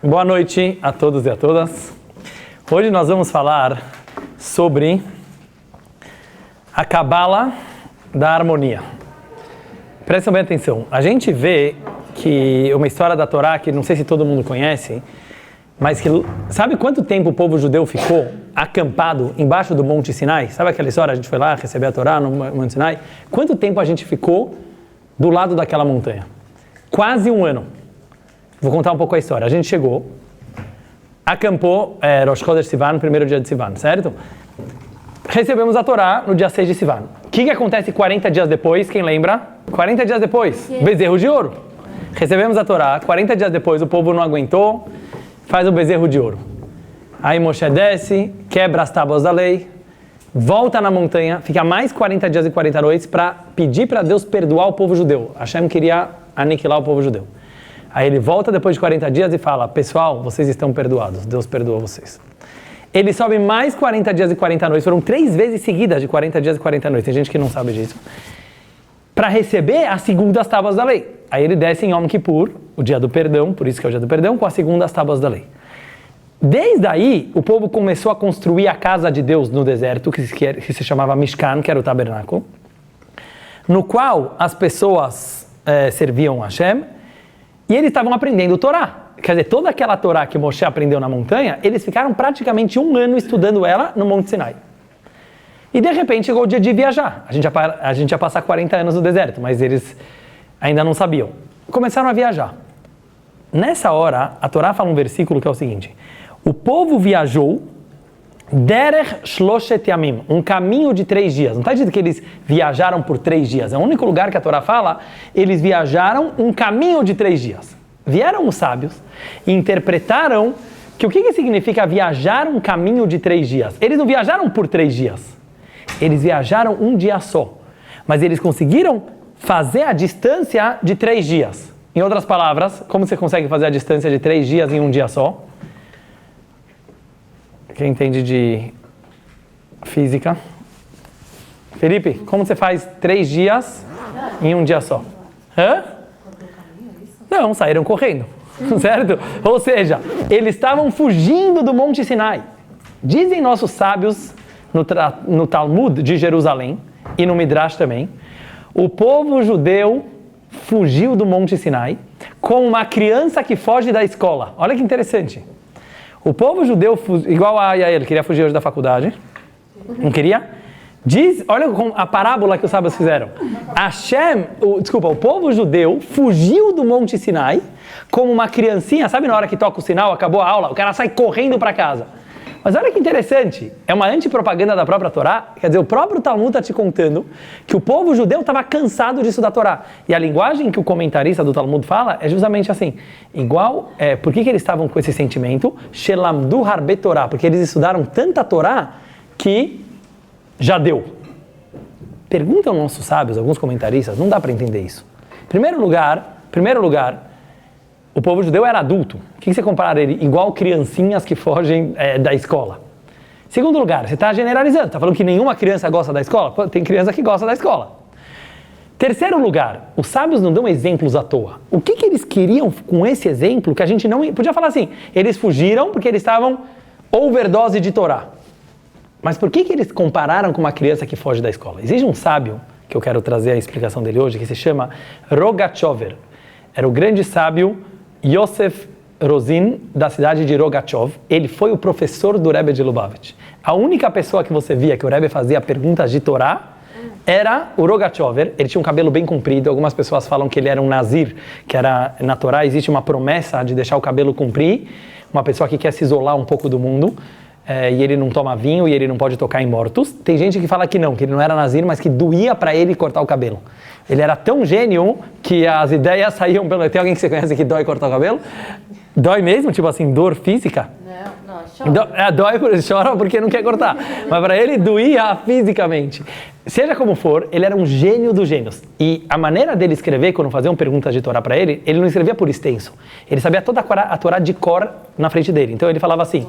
Boa noite a todos e a todas. Hoje nós vamos falar sobre a Cabala da harmonia. Prestem bem atenção. A gente vê que uma história da Torá que não sei se todo mundo conhece, mas que sabe quanto tempo o povo judeu ficou acampado embaixo do Monte Sinai? Sabe aquela história? A gente foi lá receber a Torá no Monte Sinai. Quanto tempo a gente ficou do lado daquela montanha? Quase um ano. Vou contar um pouco a história. A gente chegou, acampou Rosh Chodesh Sivan, primeiro dia de Sivan, certo? Recebemos a Torá no dia 6 de Sivan. O que acontece 40 dias depois? Quem lembra? 40 dias depois, bezerro de ouro. Recebemos a Torá, 40 dias depois o povo não aguentou, faz o bezerro de ouro. Aí Moshe desce, quebra as tábuas da lei, volta na montanha, fica mais 40 dias e 40 noites para pedir para Deus perdoar o povo judeu. Hashem queria aniquilar o povo judeu. Aí ele volta depois de 40 dias e fala, pessoal, vocês estão perdoados, Deus perdoa vocês. Ele sobe mais 40 dias e 40 noites, foram 3 vezes seguidas de 40 dias e 40 noites, tem gente que não sabe disso, para receber as segundas tábuas da lei. Aí ele desce em Yom Kippur, o dia do perdão, por isso que é o dia do perdão, com as segundas tábuas da lei. Desde aí, o povo começou a construir a casa de Deus no deserto, que se chamava Mishkan, que era o tabernáculo, no qual as pessoas serviam a Hashem, e eles estavam aprendendo o Torá. Quer dizer, toda aquela Torá que Moshe aprendeu na montanha, eles ficaram praticamente um ano estudando ela no Monte Sinai. E de repente chegou o dia de viajar. A gente ia passar 40 anos no deserto, mas eles ainda não sabiam. Começaram a viajar. Nessa hora, a Torá fala um versículo que é o seguinte: o povo viajou Derech Shloshet Yamim, um caminho de 3 dias. Não está dizendo que eles viajaram por 3 dias. É o único lugar que a Torá fala, eles viajaram um caminho de 3 dias. Vieram os sábios e interpretaram que o que significa viajar um caminho de 3 dias? Eles não viajaram por 3 dias. Eles viajaram um dia só. Mas eles conseguiram fazer a distância de 3 dias. Em outras palavras, como você consegue fazer a distância de 3 dias em um dia só? Quem entende de física? Felipe, como você faz 3 dias em um dia só? Hã? Não, saíram correndo, certo? Ou seja, eles estavam fugindo do Monte Sinai. Dizem nossos sábios no Talmud de Jerusalém e no Midrash também, o povo judeu fugiu do Monte Sinai como uma criança que foge da escola. Olha que interessante. O povo judeu, igual a Yael, queria fugir hoje da faculdade. Não queria? Olha a parábola que os sábios fizeram. O povo judeu fugiu do Monte Sinai como uma criancinha. Sabe na hora que toca o sinal, acabou a aula, o cara sai correndo para casa. Mas olha que interessante, é uma antipropaganda da própria Torá. Quer dizer, o próprio Talmud está te contando que o povo judeu estava cansado disso da Torá. E a linguagem que o comentarista do Talmud fala é justamente assim. Por que eles estavam com esse sentimento? Shelamdu harbe Torá, porque eles estudaram tanta Torá que já deu. Perguntam aos nossos sábios, alguns comentaristas, não dá para entender isso. Primeiro lugar, o povo judeu era adulto. O que você compara ele? Igual criancinhas que fogem da escola. Segundo lugar, você está generalizando. Está falando que nenhuma criança gosta da escola? Pô, tem criança que gosta da escola. Terceiro lugar, os sábios não dão exemplos à toa. O que eles queriam com esse exemplo que a gente não... Podia falar assim, eles fugiram porque eles estavam overdose de Torá. Mas por que eles compararam com uma criança que foge da escola? Existe um sábio, que eu quero trazer a explicação dele hoje, que se chama Rogachover. Era o grande sábio Yosef Rosin, da cidade de Rogachov. Ele foi o professor do Rebbe de Lubavitch. A única pessoa que você via que o Rebbe fazia perguntas de Torá era o Rogachover. Ele tinha um cabelo bem comprido. Algumas pessoas falam que ele era um nazir, que era, na Torá existe uma promessa de deixar o cabelo comprir. Uma pessoa que quer se isolar um pouco do mundo. E ele não toma vinho e ele não pode tocar em mortos. Tem gente que fala que ele não era nazir, mas que doía para ele cortar o cabelo. Ele era tão gênio que as ideias saíam pelo... Tem alguém que você conhece que dói cortar o cabelo? Dói mesmo? Tipo assim, dor física? Não, chora. Dói, chora porque não quer cortar. Mas para ele doía fisicamente. Seja como for, ele era um gênio dos gênios. E a maneira dele escrever, quando faziam perguntas de Torá para ele não escrevia por extenso. Ele sabia toda a Torá de cor na frente dele. Então ele falava assim...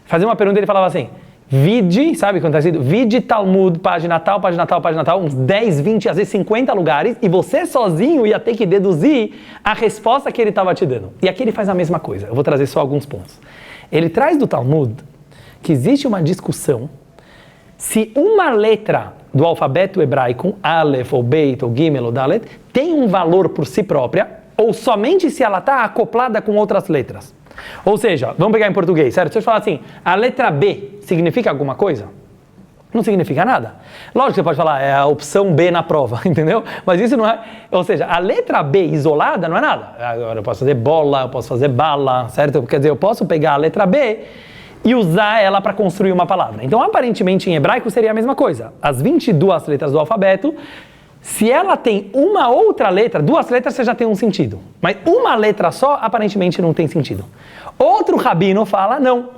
Fazia uma pergunta e ele falava assim, Vide, sabe quando está escrito? Vide Talmud, página tal, página tal, página tal, uns 10, 20, às vezes 50 lugares, e você sozinho ia ter que deduzir a resposta que ele estava te dando. E aqui ele faz a mesma coisa. Eu vou trazer só alguns pontos. Ele traz do Talmud que existe uma discussão se uma letra do alfabeto hebraico, Aleph, ou Beit, ou Gimel, ou Dalet, tem um valor por si própria, ou somente se ela está acoplada com outras letras. Ou seja, vamos pegar em português, certo? Se eu falar assim, a letra B significa alguma coisa? Não significa nada. Lógico que você pode falar, é a opção B na prova, entendeu? Mas isso não é... Ou seja, a letra B isolada não é nada. Agora eu posso fazer bola, eu posso fazer bala, certo? Quer dizer, eu posso pegar a letra B e usar ela para construir uma palavra. Então, aparentemente, em hebraico seria a mesma coisa. As 22 letras do alfabeto, se ela tem uma outra letra, 2 letras você já tem um sentido. Mas uma letra só, aparentemente, não tem sentido. Outro rabino fala, não.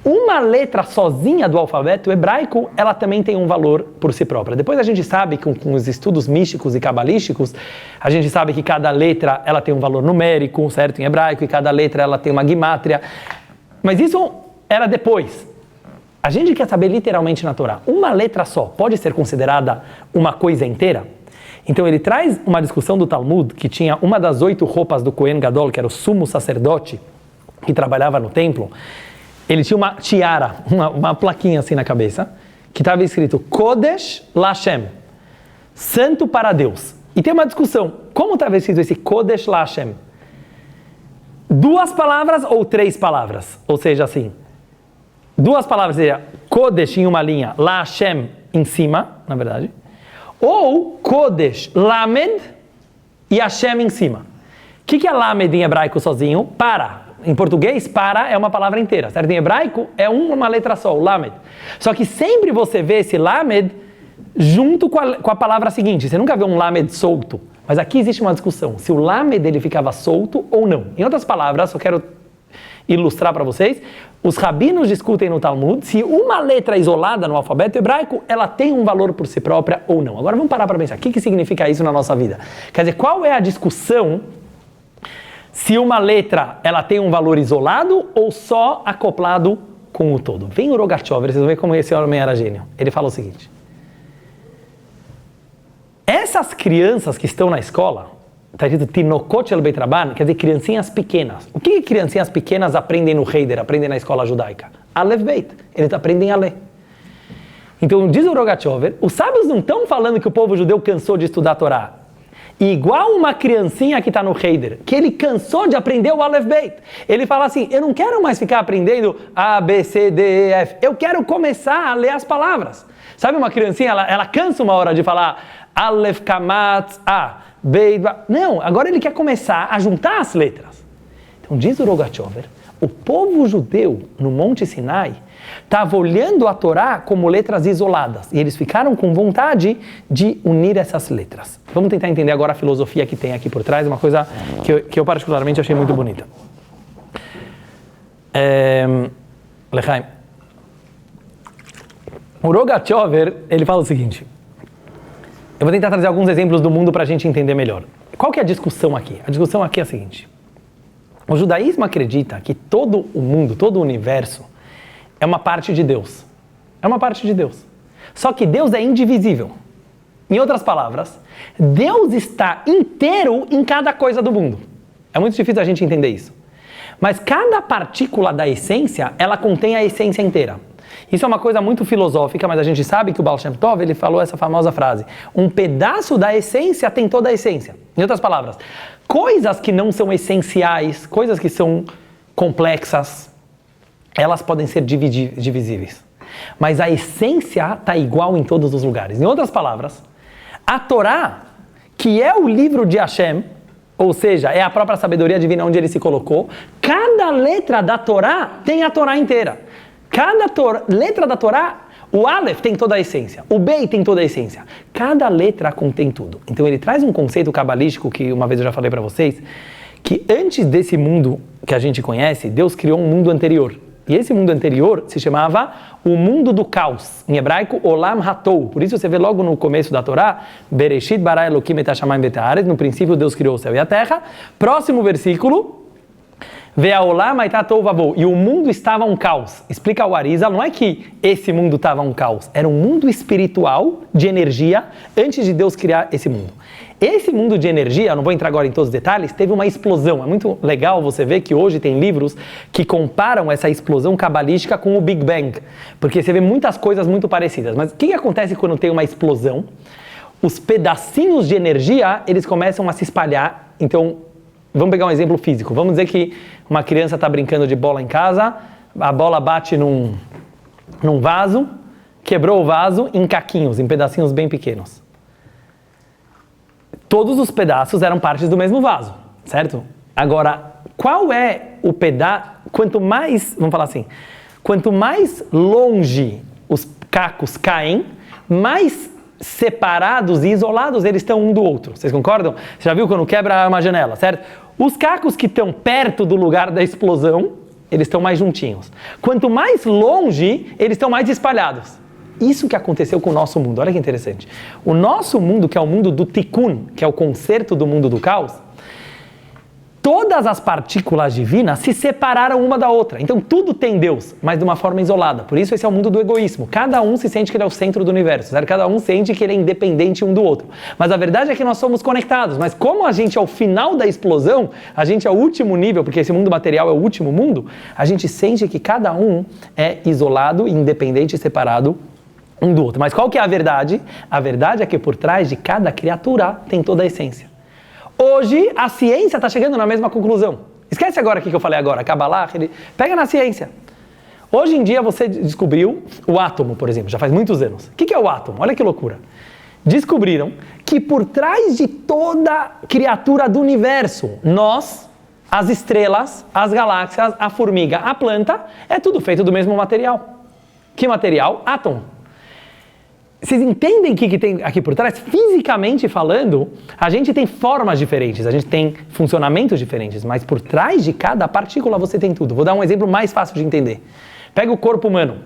Uma letra sozinha do alfabeto hebraico, ela também tem um valor por si própria. Depois a gente sabe que com os estudos místicos e cabalísticos, a gente sabe que cada letra ela tem um valor numérico, certo? Em hebraico, e cada letra ela tem uma gimátria. Mas isso era depois. A gente quer saber literalmente na Torá, uma letra só pode ser considerada uma coisa inteira? Então ele traz uma discussão do Talmud, que tinha uma das 8 roupas do Kohen Gadol, que era o sumo sacerdote, que trabalhava no templo. Ele tinha uma tiara, uma plaquinha assim na cabeça, que estava escrito Kodesh Lashem, santo para Deus. E tem uma discussão, como estava escrito esse Kodesh Lashem? 2 palavras ou 3 palavras? Ou seja, assim, 2 palavras seria Kodesh em uma linha, Lashem em cima, na verdade, ou Kodesh, Lamed e Hashem em cima. O que é Lamed em hebraico sozinho? Para. Em português, para é uma palavra inteira, certo? Em hebraico é uma letra só, o Lamed. Só que sempre você vê esse Lamed junto com a palavra seguinte. Você nunca vê um Lamed solto. Mas aqui existe uma discussão, se o Lamed ele ficava solto ou não. Em outras palavras, eu quero ilustrar para vocês, os rabinos discutem no Talmud se uma letra isolada no alfabeto hebraico, ela tem um valor por si própria ou não. Agora vamos parar para pensar, o que significa isso na nossa vida? Quer dizer, qual é a discussão se uma letra ela tem um valor isolado ou só acoplado com o todo? Vem o Rogatchover, vocês vão ver como esse homem era gênio. Ele fala o seguinte: essas crianças que estão na escola, está escrito Tinokot shel Beit Rabban, quer dizer criancinhas pequenas. O que criancinhas pequenas aprendem no Heider, aprendem na escola judaica? Aleph Beit, eles aprendem a ler. Então diz o Rogatchover, os sábios não estão falando que o povo judeu cansou de estudar a Torá. Igual uma criancinha que está no Heider, que ele cansou de aprender o Aleph Beit. Ele fala assim, eu não quero mais ficar aprendendo A, B, C, D, E, F. Eu quero começar a ler as palavras. Sabe uma criancinha, ela cansa uma hora de falar Aleph, Kamatz, A, Beit, Ba. Não, agora ele quer começar a juntar as letras. Então diz o Rogatchover, o povo judeu no Monte Sinai estava olhando a Torá como letras isoladas. E eles ficaram com vontade de unir essas letras. Vamos tentar entender agora a filosofia que tem aqui por trás, uma coisa que eu particularmente achei muito bonita. Lechaim. O Rogatchover, ele fala o seguinte. Eu vou tentar trazer alguns exemplos do mundo para a gente entender melhor. Qual que é a discussão aqui? A discussão aqui é a seguinte. O judaísmo acredita que todo o mundo, todo o universo, é uma parte de Deus. É uma parte de Deus. Só que Deus é indivisível. Em outras palavras, Deus está inteiro em cada coisa do mundo. É muito difícil a gente entender isso. Mas cada partícula da essência, ela contém a essência inteira. Isso é uma coisa muito filosófica, mas a gente sabe que o Baal Shem Tov, ele falou essa famosa frase. Um pedaço da essência tem toda a essência. Em outras palavras, coisas que não são essenciais, coisas que são complexas, elas podem ser divisíveis. Mas a essência está igual em todos os lugares. Em outras palavras, a Torá, que é o livro de Hashem, ou seja, é a própria sabedoria divina onde ele se colocou, cada letra da Torá tem a Torá inteira. Cada letra da Torá, o Aleph tem toda a essência, o Beit tem toda a essência. Cada letra contém tudo. Então ele traz um conceito cabalístico que uma vez eu já falei para vocês, que antes desse mundo que a gente conhece, Deus criou um mundo anterior. E esse mundo anterior se chamava o mundo do caos. Em hebraico, Olam Hatou. Por isso você vê logo no começo da Torá, Bereshit bara Elokim et hashamayim v'et haaretz. No princípio Deus criou o céu e a terra. Próximo versículo, Ve'aolam hayta tohu vavohu. E o mundo estava um caos. Explica o Arizal, não é que esse mundo estava um caos. Era um mundo espiritual de energia antes de Deus criar esse mundo. Esse mundo de energia, eu não vou entrar agora em todos os detalhes, teve uma explosão. É muito legal você ver que hoje tem livros que comparam essa explosão cabalística com o Big Bang. Porque você vê muitas coisas muito parecidas. Mas o que acontece quando tem uma explosão? Os pedacinhos de energia, eles começam a se espalhar. Então, vamos pegar um exemplo físico. Vamos dizer que uma criança está brincando de bola em casa, a bola bate num vaso, quebrou o vaso em caquinhos, em pedacinhos bem pequenos. Todos os pedaços eram partes do mesmo vaso, certo? Agora, qual é o pedaço? Quanto mais, vamos falar assim, quanto mais longe os cacos caem, mais separados e isolados eles estão um do outro. Vocês concordam? Você já viu quando quebra uma janela, certo? Os cacos que estão perto do lugar da explosão, eles estão mais juntinhos. Quanto mais longe, eles estão mais espalhados. Isso que aconteceu com o nosso mundo. Olha que interessante. O nosso mundo, que é o mundo do Tikkun, que é o conserto do mundo do caos, todas as partículas divinas se separaram uma da outra. Então tudo tem Deus, mas de uma forma isolada. Por isso esse é o mundo do egoísmo. Cada um se sente que ele é o centro do universo, certo? Cada um sente que ele é independente um do outro. Mas a verdade é que nós somos conectados. Mas como a gente é o final da explosão, a gente é o último nível, porque esse mundo material é o último mundo, a gente sente que cada um é isolado, independente e separado um do outro. Mas qual que é a verdade? A verdade é que por trás de cada criatura tem toda a essência. Hoje, a ciência está chegando na mesma conclusão. Esquece agora o que eu falei agora, Kabbalah, pega na ciência. Hoje em dia você descobriu o átomo, por exemplo, já faz muitos anos. O que é o átomo? Olha que loucura. Descobriram que por trás de toda criatura do universo, nós, as estrelas, as galáxias, a formiga, a planta, é tudo feito do mesmo material. Que material? Átomo. Vocês entendem o que tem aqui por trás? Fisicamente falando, a gente tem formas diferentes, a gente tem funcionamentos diferentes, mas por trás de cada partícula você tem tudo. Vou dar um exemplo mais fácil de entender. Pega o corpo humano.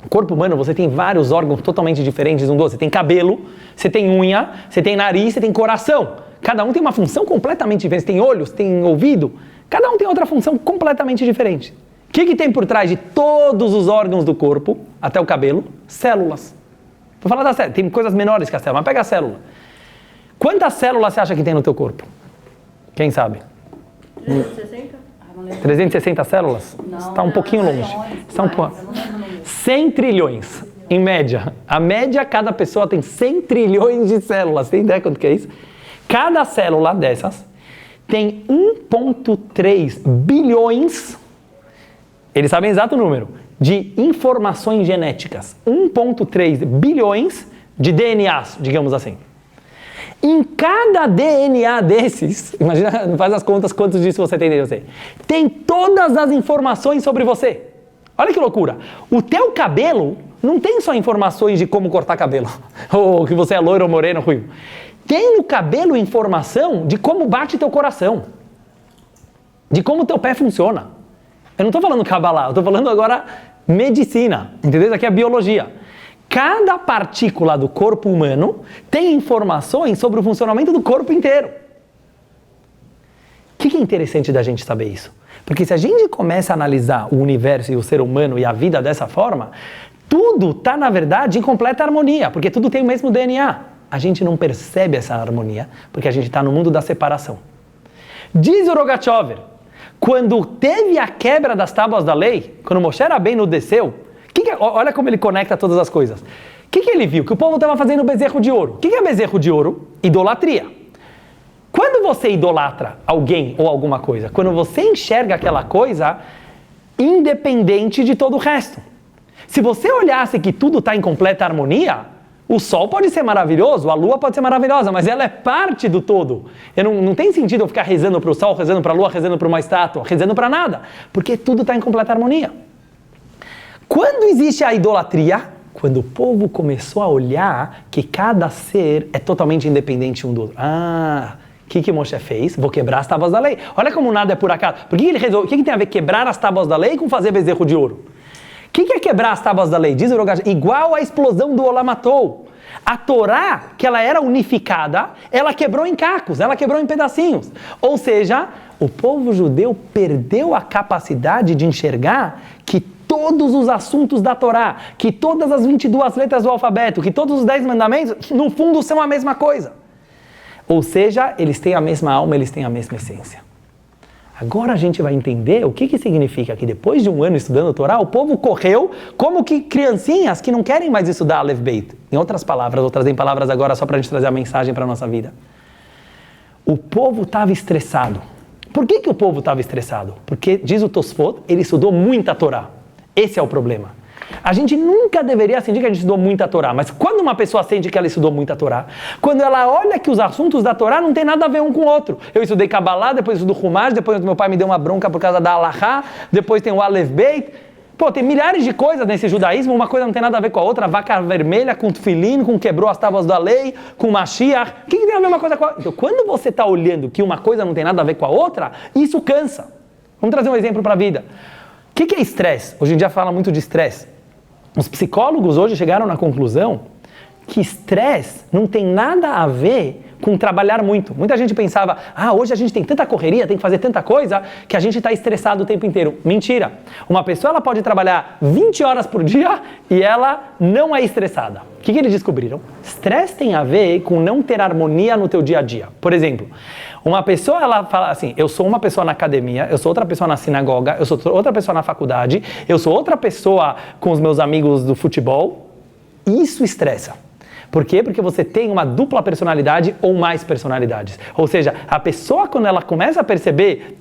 No corpo humano você tem vários órgãos totalmente diferentes um do outro. Você tem cabelo, você tem unha, você tem nariz, você tem coração. Cada um tem uma função completamente diferente. Você tem olhos, tem ouvido. Cada um tem outra função completamente diferente. O que tem por trás de todos os órgãos do corpo, até o cabelo? Células. Vou falar da célula, tem coisas menores que a célula, mas pega a célula. Quantas células você acha que tem no teu corpo? Quem sabe? 360? 360 células? Não, está um pouquinho longe. Está 100 trilhões, em média. A média, cada pessoa tem 100 trilhões de células. Tem ideia quanto que é isso? Cada célula dessas tem 1,3 bilhões, eles sabem o exato número, de informações genéticas. 1,3 bilhões de DNAs, digamos assim. Em cada DNA desses, imagina, faz as contas quantos disso você tem dentro de você, tem todas as informações sobre você. Olha que loucura. O teu cabelo não tem só informações de como cortar cabelo, ou que você é loiro ou moreno, ruivo. Tem no cabelo informação de como bate teu coração, de como teu pé funciona. Eu não estou falando Kabbalah, eu estou falando agora medicina, entendeu? Isso aqui é biologia. Cada partícula do corpo humano tem informações sobre o funcionamento do corpo inteiro. O que é interessante da gente saber isso? Porque se a gente começa a analisar o universo e o ser humano e a vida dessa forma, tudo está, na verdade, em completa harmonia, porque tudo tem o mesmo DNA. A gente não percebe essa harmonia, porque a gente está no mundo da separação. Diz o Rogachover, quando teve a quebra das tábuas da lei, quando Moshe Rabbeinu desceu, olha como ele conecta todas as coisas. O que ele viu? Que o povo estava fazendo bezerro de ouro. O que é bezerro de ouro? Idolatria. Quando você idolatra alguém ou alguma coisa, quando você enxerga aquela coisa independente de todo o resto. Se você olhasse que tudo está em completa harmonia, o sol pode ser maravilhoso, a lua pode ser maravilhosa, mas ela é parte do todo. Não tem sentido eu ficar rezando para o sol, rezando para a lua, rezando para uma estátua, rezando para nada, porque tudo está em completa harmonia. Quando existe a idolatria, quando o povo começou a olhar que cada ser é totalmente independente um do outro. O que Moshe fez? Vou quebrar as tábuas da lei. Olha como nada é por acaso. Por que ele resolveu? O que tem a ver quebrar as tábuas da lei com fazer bezerro de ouro? O que é quebrar as tábuas da lei? Diz o Rogash, igual à explosão do Olam Atou. A Torá, que ela era unificada, ela quebrou em cacos, ela quebrou em pedacinhos. Ou seja, o povo judeu perdeu a capacidade de enxergar que todos os assuntos da Torá, que todas as 22 letras do alfabeto, que todos os 10 mandamentos, no fundo são a mesma coisa. Ou seja, eles têm a mesma alma, eles têm a mesma essência. Agora a gente vai entender o que significa que depois de um ano estudando a Torá, o povo correu como que criancinhas que não querem mais estudar Aleph Beit. Em outras palavras, vou trazer em palavras agora só para a gente trazer a mensagem para a nossa vida. O povo estava estressado. Por que o povo estava estressado? Porque, diz o Tosfot, ele estudou muita Torá. Esse é o problema. A gente nunca deveria sentir que a gente estudou muita Torá, mas quando uma pessoa sente que ela estudou muita Torá, quando ela olha que os assuntos da Torá não tem nada a ver um com o outro. Eu estudei Kabbalah, depois estudo Humash, depois meu pai me deu uma bronca por causa da Halachá, depois tem o Aleph Beit. Pô, tem milhares de coisas nesse judaísmo, uma coisa não tem nada a ver com a outra, vaca vermelha com Tfilin, com quebrou as tábuas da lei, com Mashiach. O que tem a ver uma coisa com a outra? Então, quando você está olhando que uma coisa não tem nada a ver com a outra, isso cansa. Vamos trazer um exemplo para a vida. O que é estresse? Hoje em dia fala muito de estresse. Os psicólogos hoje chegaram na conclusão que estresse não tem nada a ver com trabalhar muito. Muita gente pensava, hoje a gente tem tanta correria, tem que fazer tanta coisa, que a gente está estressado o tempo inteiro. Mentira! Uma pessoa ela pode trabalhar 20 horas por dia e ela não é estressada. O que eles descobriram? Estresse tem a ver com não ter harmonia no teu dia a dia. Por exemplo, uma pessoa, ela fala assim, eu sou uma pessoa na academia, eu sou outra pessoa na sinagoga, eu sou outra pessoa na faculdade, eu sou outra pessoa com os meus amigos do futebol. Isso estressa. Por quê? Porque você tem uma dupla personalidade ou mais personalidades. Ou seja, a pessoa quando ela começa a perceber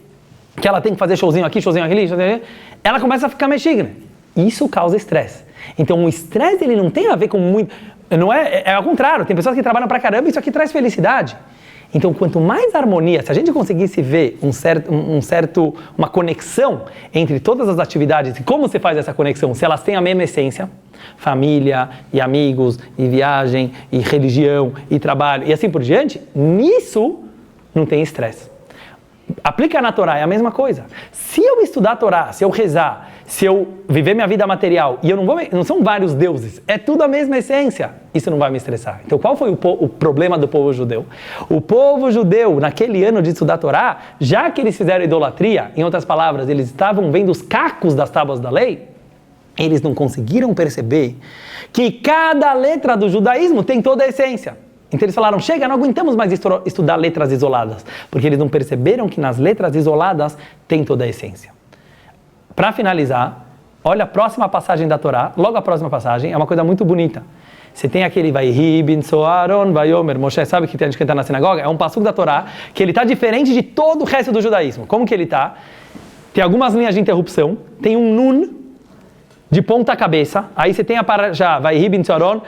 que ela tem que fazer showzinho aqui, showzinho ali, ela começa a ficar mexigna. Isso causa estresse. Então o estresse ele não tem a ver com muito... Não é ao contrário, tem pessoas que trabalham pra caramba e isso aqui traz felicidade. Então, quanto mais harmonia, se a gente conseguisse ver uma conexão entre todas as atividades, e como você faz essa conexão, se elas têm a mesma essência, família, e amigos, e viagem, e religião, e trabalho, e assim por diante, nisso não tem estresse. Aplica na Torá, é a mesma coisa. Se eu estudar a Torá, se eu rezar, se eu viver minha vida material, e eu não são vários deuses, é tudo a mesma essência, isso não vai me estressar. Então qual foi o problema do povo judeu? O povo judeu, naquele ano de estudar a Torá, já que eles fizeram idolatria, em outras palavras, eles estavam vendo os cacos das tábuas da lei, eles não conseguiram perceber que cada letra do judaísmo tem toda a essência. Então eles falaram, chega, não aguentamos mais estudar letras isoladas, porque eles não perceberam que nas letras isoladas tem toda a essência. Para finalizar, olha a próxima passagem da Torá, logo a próxima passagem, é uma coisa muito bonita. Você tem aquele Vayhi bin Soaron, Vayomer, Moshe, sabe que a gente canta na sinagoga? É um passuco da Torá, que ele está diferente de todo o resto do judaísmo. Como que ele está? Tem algumas linhas de interrupção, tem um nun de ponta cabeça, aí você tem a parashá, Vayhi bin Soaron,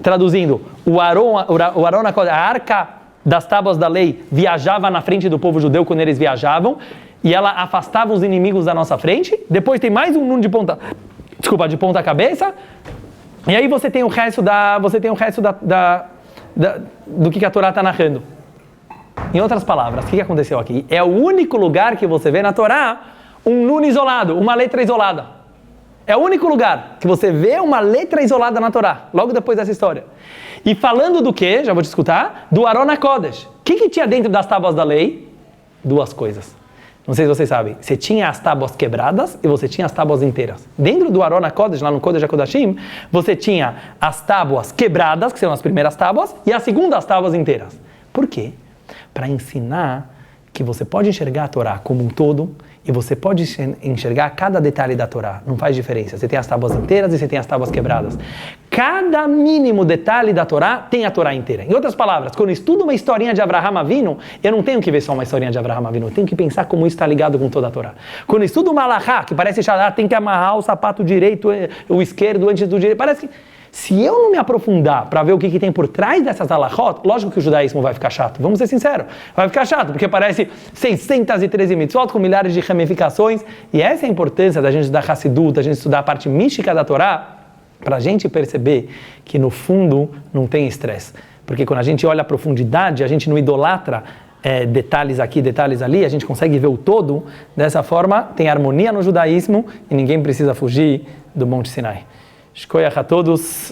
traduzindo, o Arão, a arca das tábuas da lei viajava na frente do povo judeu quando eles viajavam, e ela afastava os inimigos da nossa frente. Depois tem mais um nun de ponta cabeça, e aí você tem o resto do que a Torá está narrando. Em outras palavras, o que aconteceu aqui? É o único lugar que você vê na Torá um nun isolado, uma letra isolada. É o único lugar que você vê uma letra isolada na Torá, logo depois dessa história. E falando do quê? Já vou te escutar. Do Aron HaKodesh. O que tinha dentro das tábuas da lei? Duas coisas. Não sei se vocês sabem. Você tinha as tábuas quebradas e você tinha as tábuas inteiras. Dentro do Aron HaKodesh, lá no Kodesh HaKodashim, você tinha as tábuas quebradas, que são as primeiras tábuas, e as segundas tábuas inteiras. Por quê? Para ensinar que você pode enxergar a Torá como um todo e você pode enxergar cada detalhe da Torá. Não faz diferença. Você tem as tábuas inteiras e você tem as tábuas quebradas. Cada mínimo detalhe da Torá tem a Torá inteira. Em outras palavras, quando eu estudo uma historinha de Avraham Avinu, eu não tenho que ver só uma historinha de Avraham Avinu, eu tenho que pensar como isso está ligado com toda a Torá. Quando eu estudo uma alahá, que parece chato, tem que amarrar o sapato direito, o esquerdo antes do direito, parece que... Se eu não me aprofundar para ver o que tem por trás dessas alahot, lógico que o judaísmo vai ficar chato. Vamos ser sinceros, vai ficar chato, porque parece 613 mitzvot com milhares de ramificações. E essa é a importância da gente estudar Hassidut, da gente estudar a parte mística da Torá, para a gente perceber que no fundo não tem estresse. Porque quando a gente olha a profundidade, a gente não idolatra detalhes aqui, detalhes ali, a gente consegue ver o todo. Dessa forma, tem harmonia no judaísmo e ninguém precisa fugir do Monte Sinai. Shkoyach a todos.